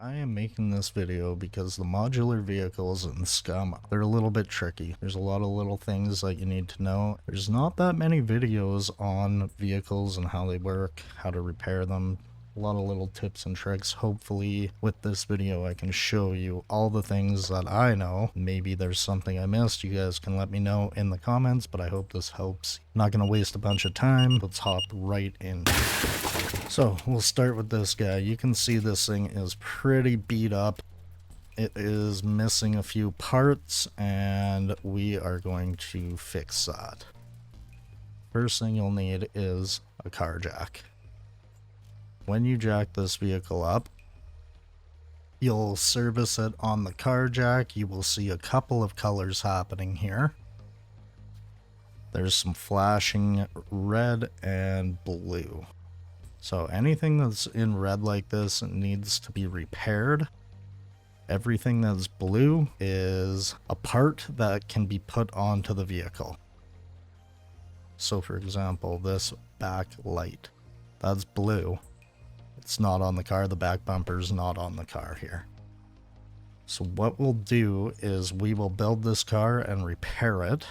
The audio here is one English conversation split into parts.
I am making this video because the modular vehicles in Scum, they're a little bit tricky. There's a lot of little things that you need to know. There's not that many videos on vehicles and how they work, how to repair them. A lot of little tips and tricks. Hopefully with this video I can show you all the things that I know. Maybe there's something I missed. You guys can let me know in the comments, but I hope this helps. I'm not gonna waste a bunch of time. Let's hop right in. So we'll start with this guy. You can see this thing is pretty beat up. It is missing a few parts and we are going to fix that. First thing you'll need is a car jack. When you jack this vehicle up, you'll service it on the car jack. You will see a couple of colors happening here. There's some flashing red and blue. So anything that's in red like this needs to be repaired. Everything that's blue is a part that can be put onto the vehicle. So for example, this back light, that's blue. It's not on the car. The back bumper's not on the car here. So what we'll do is we will build this car and repair it.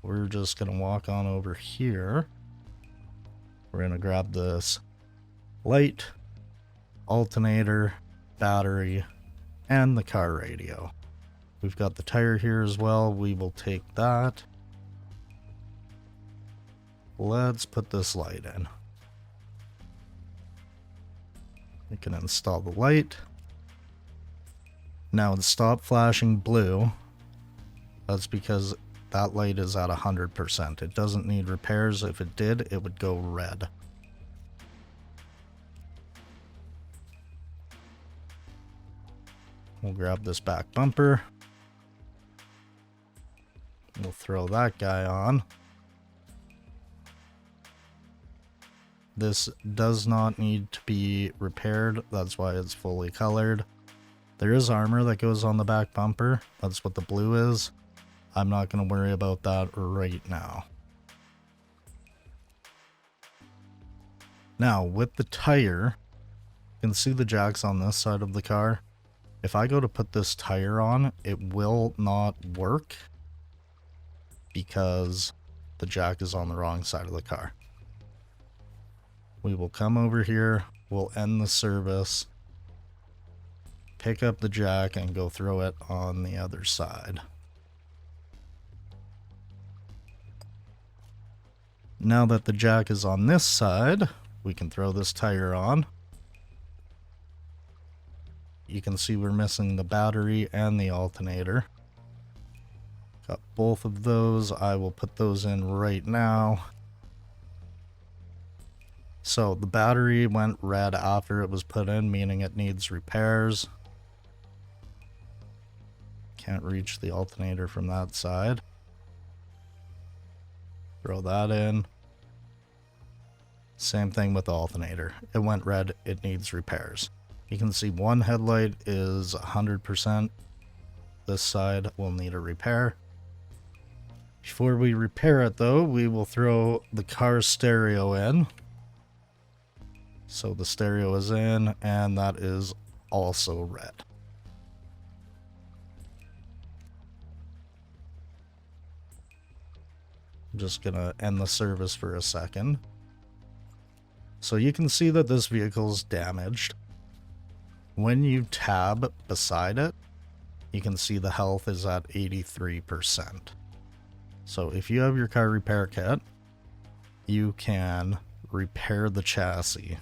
We're just going to walk on over here. We're going to grab this light, alternator, battery, and the car radio. We've got the tire here as well. We will take that. Let's put this light in. We can install the light. Now it stopped flashing blue. That's because that light is at 100%. It doesn't need repairs. If it did, it would go red. We'll grab this back bumper. We'll throw that guy on. This does not need to be repaired. That's why it's fully colored. There is armor that goes on the back bumper. That's what the blue is. I'm not going to worry about that right now. Now, with the tire, you can see the jacks on this side of the car. If I go to put this tire on, it will not work because the jack is on the wrong side of the car. We will come over here, we'll end the service, pick up the jack, and go throw it on the other side. Now that the jack is on this side, we can throw this tire on. You can see we're missing the battery and the alternator. Got both of those. I will put those in right now. So the battery went red after it was put in, meaning it needs repairs. Can't reach the alternator from that side. Throw that in. Same thing with the alternator. It went red, it needs repairs. You can see one headlight is 100%. This side will need a repair. Before we repair it though, we will throw the car stereo in. So the stereo is in, and that is also red. I'm just gonna end the service for a second. So you can see that this vehicle is damaged. When you tab beside it, you can see the health is at 83%. So if you have your car repair kit, you can repair the chassis.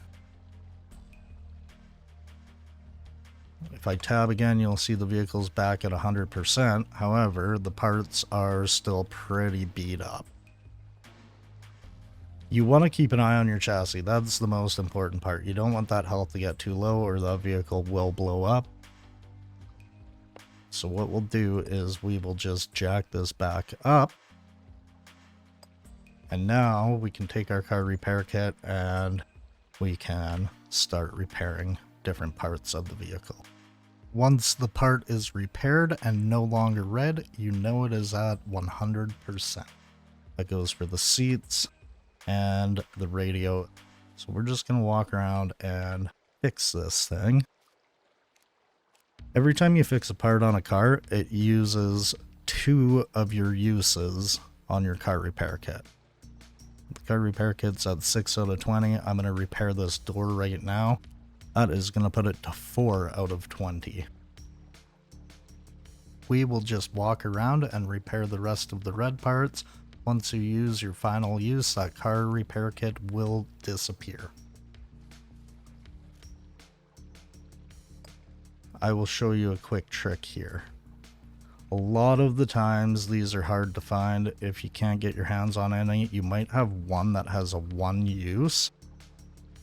If I tab again, you'll see the vehicle's back at 100%. However, the parts are still pretty beat up. You want to keep an eye on your chassis. That's the most important part. You don't want that health to get too low or that vehicle will blow up. So what we'll do is we will just jack this back up. And now we can take our car repair kit and we can start repairing different parts of the vehicle. Once the part is repaired and no longer red, you know it is at 100%. That goes for the seats and the radio. So we're just going to walk around and fix this thing. Every time you fix a part on a car, it uses 2 of your uses on your car repair kit. The car repair kit's at 6 out of 20. I'm going to repair this door right now. That is going to put it to 4 out of 20. We will just walk around and repair the rest of the red parts. Once you use your final use, that car repair kit will disappear. I will show you a quick trick here. A lot of the times these are hard to find. If you can't get your hands on any, you might have one that has a 1 use.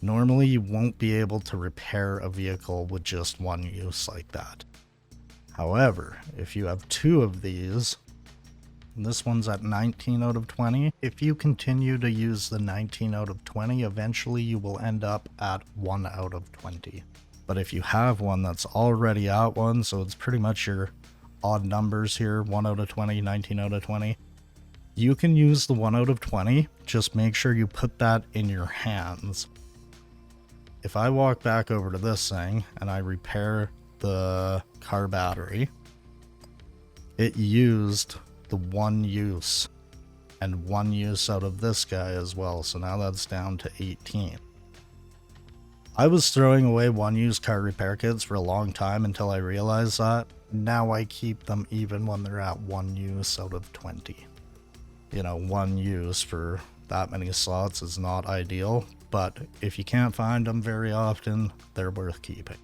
Normally you won't be able to repair a vehicle with just 1 use like that. However, if you have 2 of these, and this one's at 19 out of 20, if you continue to use the 19 out of 20, eventually you will end up at 1 out of 20. But if you have one that's already at 1, so it's pretty much your odd numbers here, 1 out of 20, 19 out of 20, you can use the 1 out of 20, just make sure you put that in your hands. If I walk back over to this thing and I repair the car battery, it used the 1 use and 1 use out of this guy as well, so now that's down to 18. I was throwing away 1 use car repair kits for a long time until I realized that. Now I keep them even when they're at 1 use out of 20. You know, 1 use for that many slots is not ideal, but if you can't find them very often, they're worth keeping.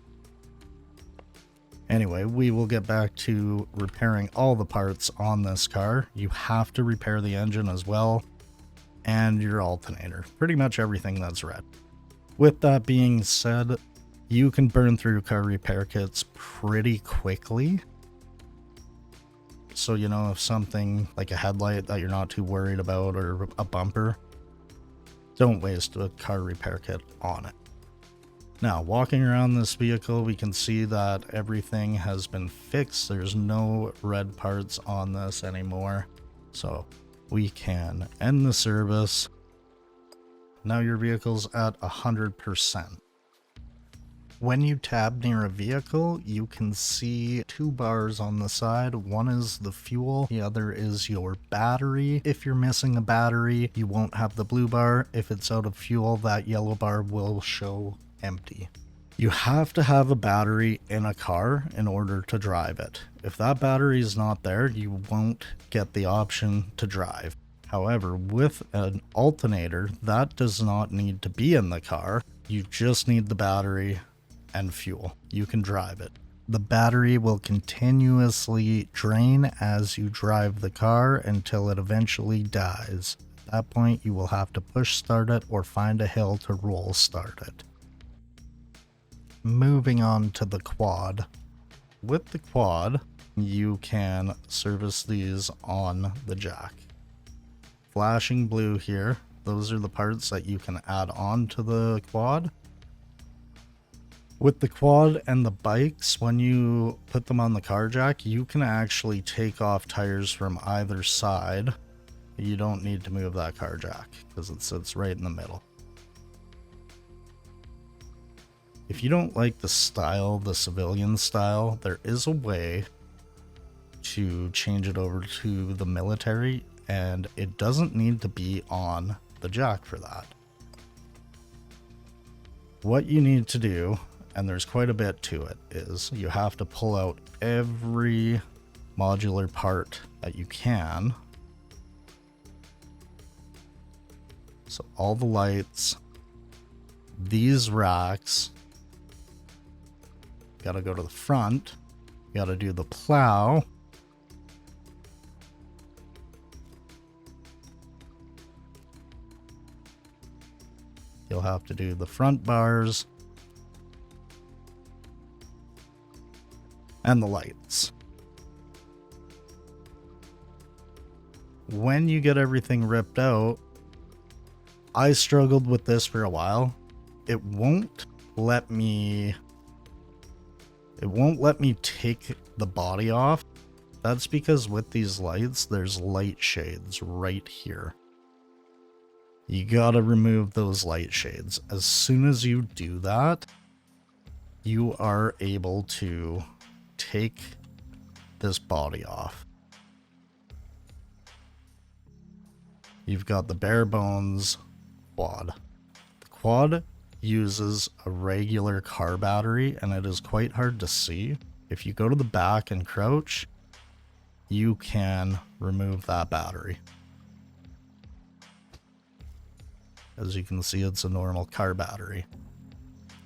Anyway, we will get back to repairing all the parts on this car. You have to repair the engine as well, and your alternator. Pretty much everything that's red. With that being said, you can burn through car repair kits pretty quickly. So, you know, if something like a headlight that you're not too worried about or a bumper, don't waste a car repair kit on it. Now, walking around this vehicle, we can see that everything has been fixed. There's no red parts on this anymore. So we can end the service. Now your vehicle's at 100%. When you tab near a vehicle, you can see 2 bars on the side. One is the fuel, the other is your battery. If you're missing a battery, you won't have the blue bar. If it's out of fuel, that yellow bar will show empty. You have to have a battery in a car in order to drive it. If that battery is not there, you won't get the option to drive. However, with an alternator, that does not need to be in the car. You just need the battery and fuel. You can drive it. The battery will continuously drain as you drive the car until it eventually dies. At that point, you will have to push start it or find a hill to roll start it. Moving on to the quad. With the quad, you can service these on the jack. Flashing blue here, those are the parts that you can add on to the quad. With the quad and the bikes, when you put them on the car jack, you can actually take off tires from either side. You don't need to move that car jack because it sits right in the middle. If you don't like the style, the civilian style, there is a way to change it over to the military, and it doesn't need to be on the jack for that. What you need to do, and there's quite a bit to it, is you have to pull out every modular part that you can. So all the lights, these racks, gotta go to the front, gotta do the plow, you'll have to do the front bars, and the lights. When you get everything ripped out, I struggled with this for a while. It won't let me take the body off. That's because with these lights, there's light shades right here. You gotta remove those light shades. As soon as you do that, you are able to take this body off. You've got the bare bones quad. The quad uses a regular car battery, and it is quite hard to see. If you go to the back and crouch, you can remove that battery. As you can see, it's a normal car battery.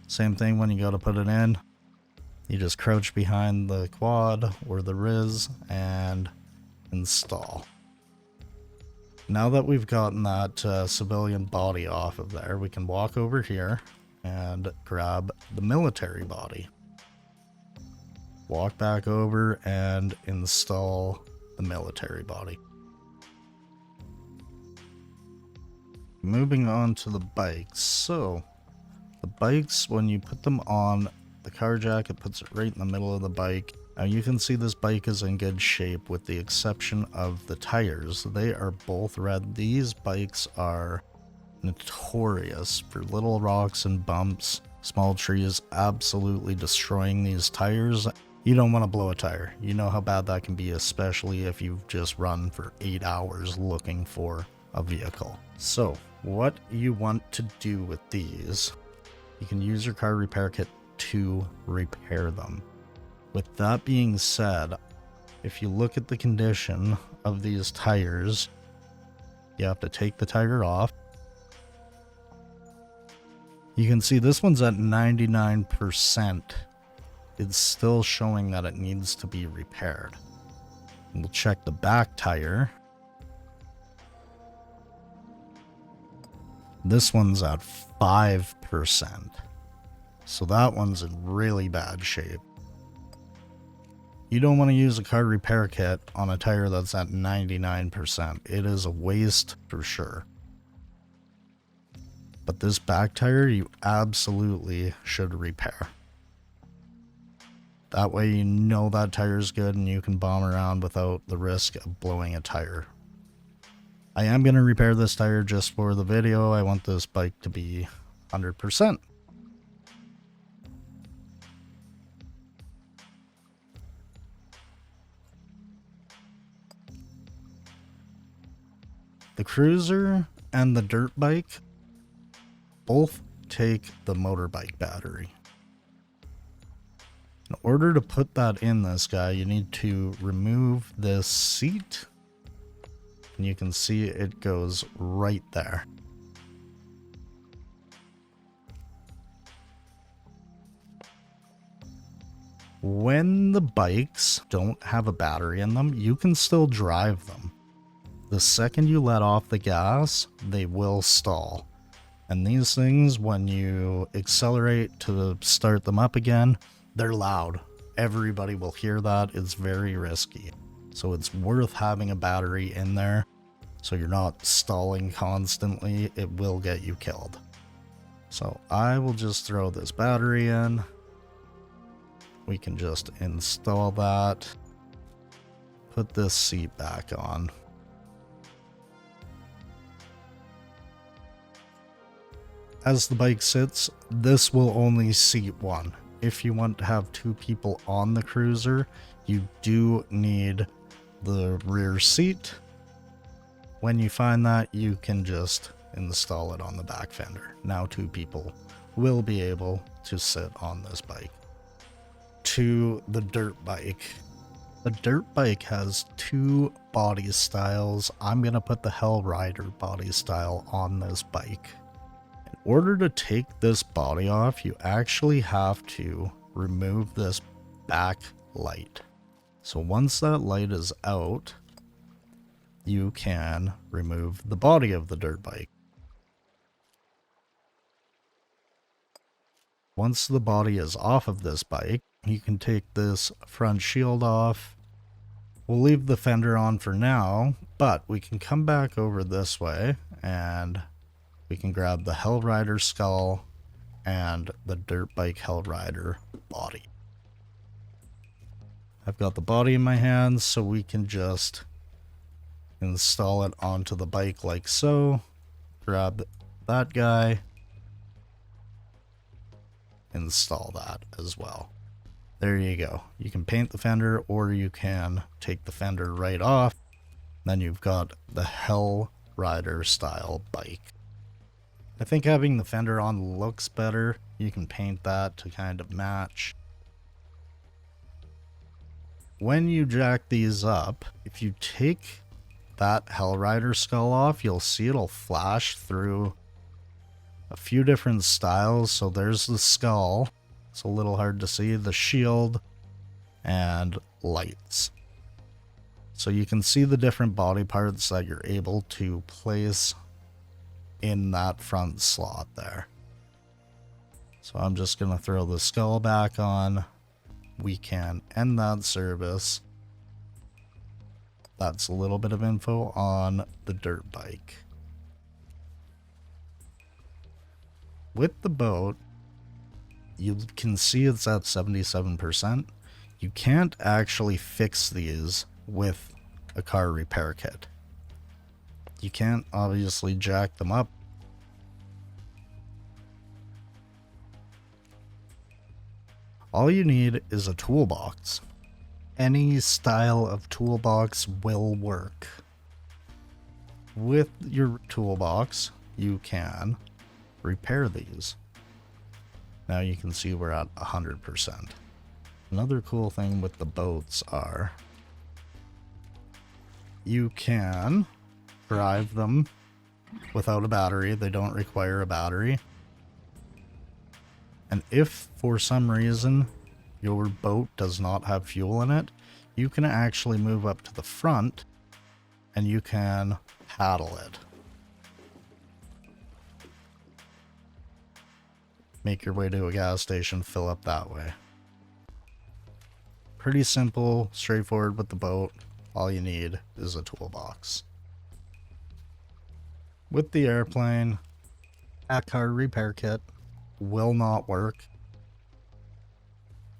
Same thing when you go to put it in. You just crouch behind the quad or the Riz and install. Now that we've gotten that civilian body off of there, we can walk over here and grab the military body. Walk back over and install the military body. Moving on to the bikes. So, the bikes, when you put them on the car jack, it puts it right in the middle of the bike. Now you can see this bike is in good shape with the exception of the tires. They are both red. These bikes are notorious for little rocks and bumps, small trees absolutely destroying these tires. You don't want to blow a tire. You know how bad that can be, especially if you've just run for 8 hours looking for a vehicle. So, what you want to do with these, you can use your car repair kit to repair them. With that being said, if you look at the condition of these tires, you have to take the tire off. You can see this one's at 99%. It's still showing that it needs to be repaired. We'll check the back tire. This one's at 5%. So that one's in really bad shape. You don't want to use a car repair kit on a tire that's at 99%. It is a waste for sure. But this back tire, you absolutely should repair. That way you know that tire's good and you can bomb around without the risk of blowing a tire. I am going to repair this tire just for the video. I want this bike to be 100%. The Cruiser and the dirt bike both take the motorbike battery. In order to put that in this guy, you need to remove this seat. And you can see it goes right there. When the bikes don't have a battery in them, you can still drive them. The second you let off the gas, they will stall. And these things, when you accelerate to start them up again, they're loud. Everybody will hear that. It's very risky. So it's worth having a battery in there so you're not stalling constantly. It will get you killed. So I will just throw this battery in. We can just install that. Put this seat back on. As the bike sits, this will only seat one. If you want to have 2 people on the Cruiser, you do need the rear seat. When you find that, you can just install it on the back fender. Now 2 people will be able to sit on this bike. To the dirt bike. The dirt bike has 2 body styles. I'm going to put the Hell Rider body style on this bike. In order to take this body off, you actually have to remove this back light. So once that light is out, you can remove the body of the dirt bike. Once the body is off of this bike, you can take this front shield off. We'll leave the fender on for now, but we can come back over this way and we can grab the Hell Rider skull and the dirt bike Hell Rider body. I've got the body in my hands, so we can just install it onto the bike like so. grab that guy, install that as well. There you go. You can paint the fender, or you can take the fender right off. Then you've got the Hell Rider style bike. I think having the fender on looks better. You can paint that to kind of match. When you jack these up, if you take that Hell Rider skull off, you'll see it'll flash through a few different styles. So there's the skull. It's a little hard to see. The shield and lights. So you can see the different body parts that you're able to place in that front slot there. So I'm just going to throw the skull back on. We can end that service. That's a little bit of info on the dirt bike. With the boat, you can see it's at 77%. You can't actually fix these with a car repair kit. You can't obviously jack them up. All you need is a toolbox. Any style of toolbox will work. With your toolbox, you can repair these. Now you can see we're at 100%. Another cool thing with the boats are you can drive them without a battery. They don't require a battery. And if for some reason your boat does not have fuel in it, you can actually move up to the front and you can paddle it. Make your way to a gas station, fill up that way. Pretty simple, straightforward with the boat. All you need is a toolbox. With the airplane, a car repair kit will not work.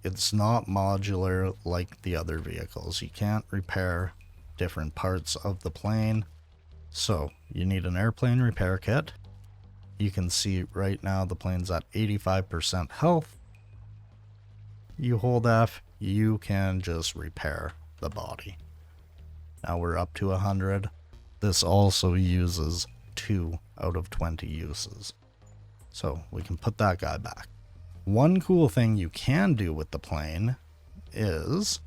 It's not modular like the other vehicles. You can't repair different parts of the plane. So you need an airplane repair kit. You can see right now the plane's at 85% health. You hold F, you can just repair the body. Now we're up to 100. This also uses 2 out of 20 uses. So we can put that guy back. One cool thing you can do with the plane is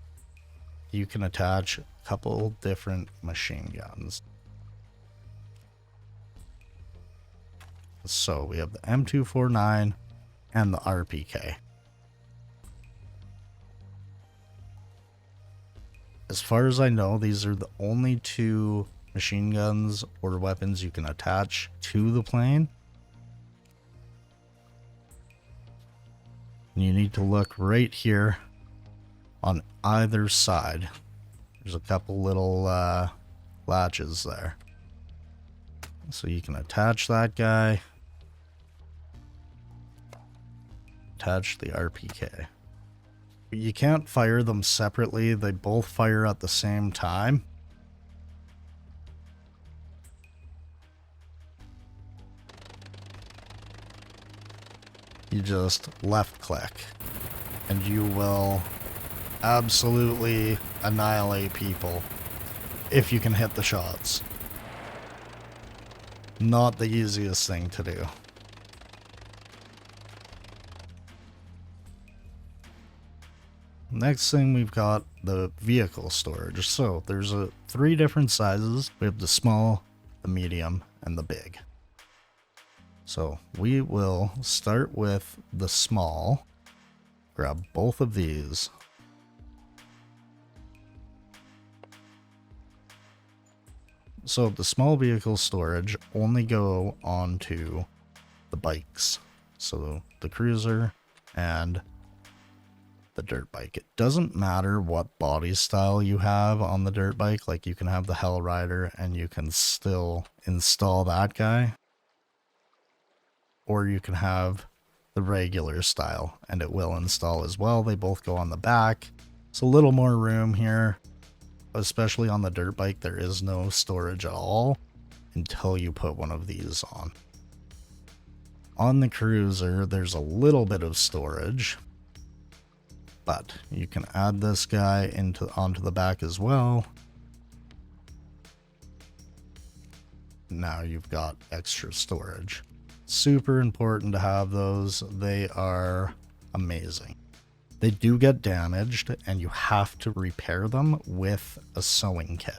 you can attach a couple different machine guns. So we have the M249 and the RPK. As far as I know, these are the only 2 machine guns or weapons you can attach to the plane. And you need to look right here on either side. There's a couple little latches there. So you can attach that guy. Attach the RPK. You can't fire them separately. They both fire at the same time. You just left click and you will absolutely annihilate people if you can hit the shots. Not the easiest thing to do. Next thing, we've got the vehicle storage. So there's 3 different sizes. We have the small, the medium, and the big. So we will start with the small. Grab both of these. So the small vehicle storage only go onto the bikes. So the Cruiser and the dirt bike. It doesn't matter what body style you have on the dirt bike. Like you can have the Hell Rider and you can still install that guy. Or you can have the regular style and it will install as well. They both go on the back. It's a little more room here, especially on the dirt bike. There is no storage at all. until you put one of these on. On the Cruiser, there's a little bit of storage, but you can add this guy onto the back as well. Now you've got extra storage. Super important to have those. They are amazing. They do get damaged and you have to repair them with a sewing kit.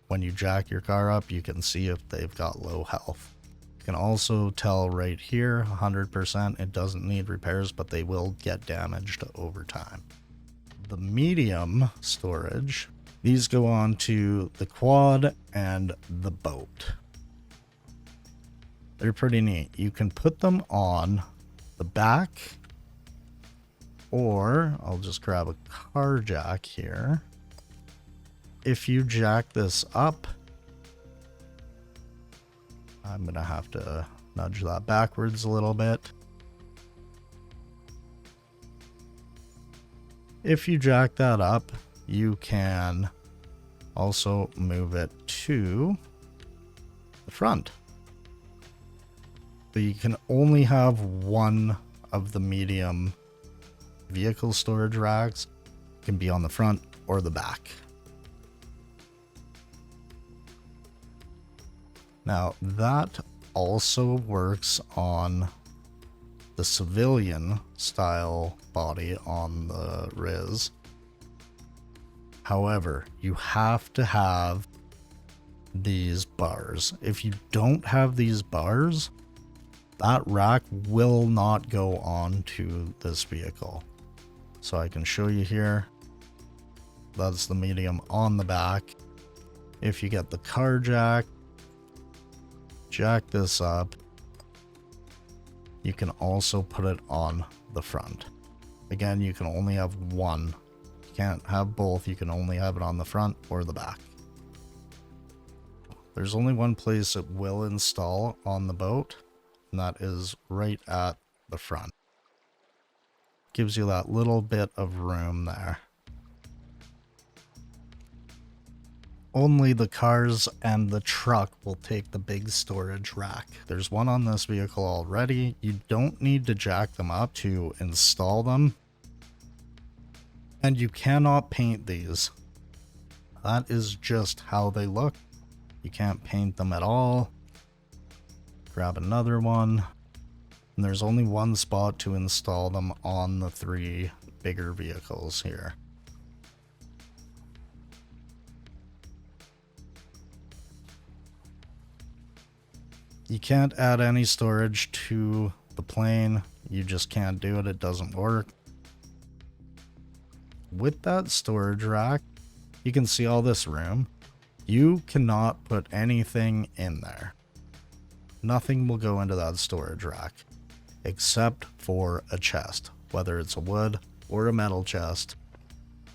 When you jack your car up, you can see if they've got low health. You can also tell right here, 100% it doesn't need repairs, but they will get damaged over time. The medium storage, these go on to the Quad and the Boat. They're pretty neat. You can put them on the back, or I'll just grab a car jack here. If you jack this up, I'm gonna have to nudge that backwards a little bit. If you jack that up, you can also move it to the front. But you can only have one of the medium vehicle storage racks. It can be on the front or the back. Now that also works on the civilian style body on the Riz. However, you have to have these bars. If you don't have these bars, that rack will not go on to this vehicle. So I can show you here. That's the medium on the back. If you get the car jack, jack this up, you can also put it on the front. Again, you can only have one. You can't have both. You can only have it on the front or the back. There's only one place it will install on the boat, and that is right at the front. Gives you that little bit of room there. Only the cars and the truck will take the big storage rack. There's one on this vehicle already. You don't need to jack them up to install them. And you cannot paint these. That is just how they look. You can't paint them at all. Grab another one. And there's only one spot to install them on the 3 bigger vehicles here. You can't add any storage to the plane. You just can't do it. It doesn't work. With that storage rack, you can see all this room. You cannot put anything in there. Nothing will go into that storage rack except for a chest, whether it's a wood or a metal chest.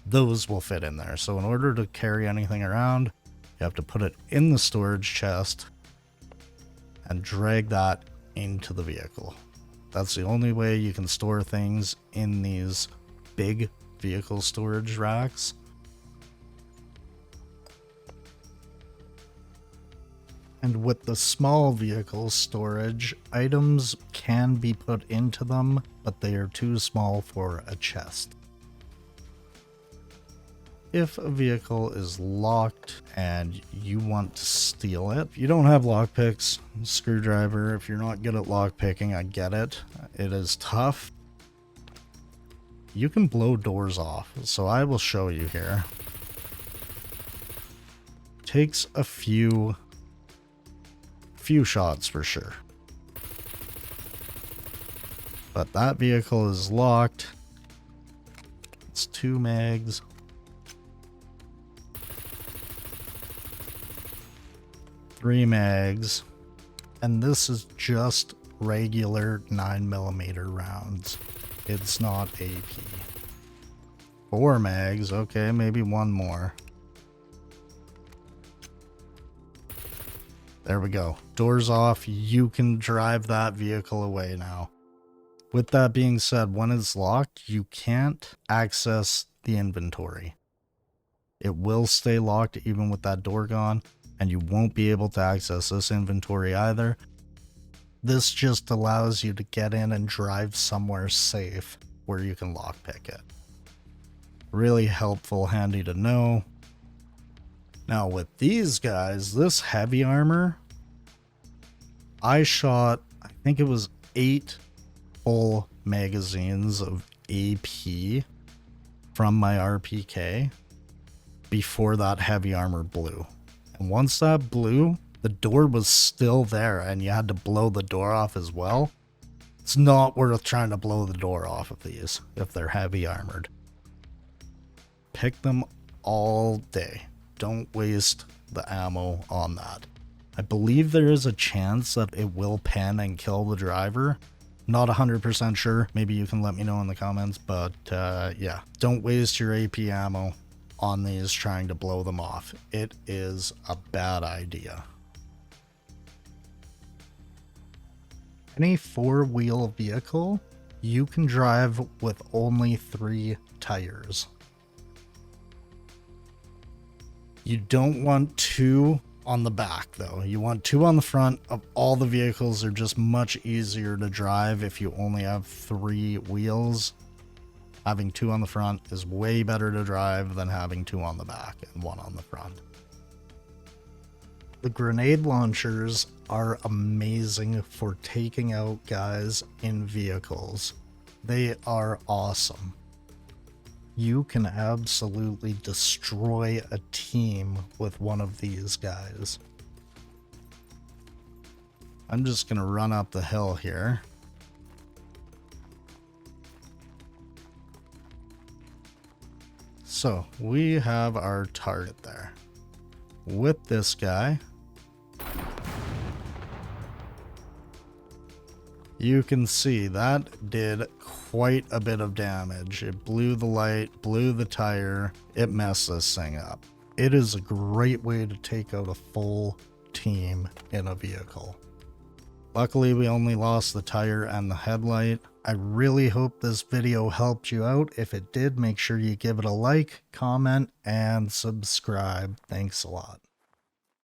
Those will fit in there. So in order to carry anything around, you have to put it in the storage chest and drag that into the vehicle. That's the only way you can store things in these big vehicle storage racks. And with the small vehicle storage, items can be put into them, but they are too small for a chest. If a vehicle is locked and you want to steal it, if you don't have lockpicks, screwdriver, if you're not good at lockpicking, I get it. It is tough. You can blow doors off, so I will show you here. Takes a few shots for sure. But that vehicle is locked. It's 2 mags. Three mags, and this is just regular 9mm rounds. It's not AP. 4 mags, okay, maybe one more. There we go. Doors off. You can drive that vehicle away now. With that being said, when it's locked, you can't access the inventory. It will stay locked even with that door gone. and you won't be able to access this inventory either. This just allows you to get in and drive somewhere safe where you can lockpick it. Really helpful, handy to know. Now with these guys, this heavy armor, I shot, I think it was 8 full magazines of AP from my RPK before that heavy armor blew. And once that blew, the door was still there and you had to blow the door off as well. It's not worth trying to blow the door off of these if they're heavy armored. Pick them all day. Don't waste the ammo on that. I believe there is a chance that it will pen and kill the driver. Not 100% sure. Maybe you can let me know in the comments, but yeah. Don't waste your AP ammo on these trying to blow them off. It is a bad idea. Any 4-wheel vehicle, you can drive with only 3 tires. You don't want 2 on the back though. You want 2 on the front. Of all the vehicles, they're just much easier to drive if you only have 3 wheels. Having 2 on the front is way better to drive than having 2 on the back and 1 on the front. The grenade launchers are amazing for taking out guys in vehicles. They are awesome. You can absolutely destroy a team with one of these guys. I'm just gonna run up the hill here. So we have our target there. With this guy, you can see that did quite a bit of damage. It blew the light, blew the tire, it messed this thing up. It is a great way to take out a full team in a vehicle. Luckily, we only lost the tire and the headlight. I really hope this video helped you out. If it did, make sure you give it a like, comment, and subscribe. Thanks a lot.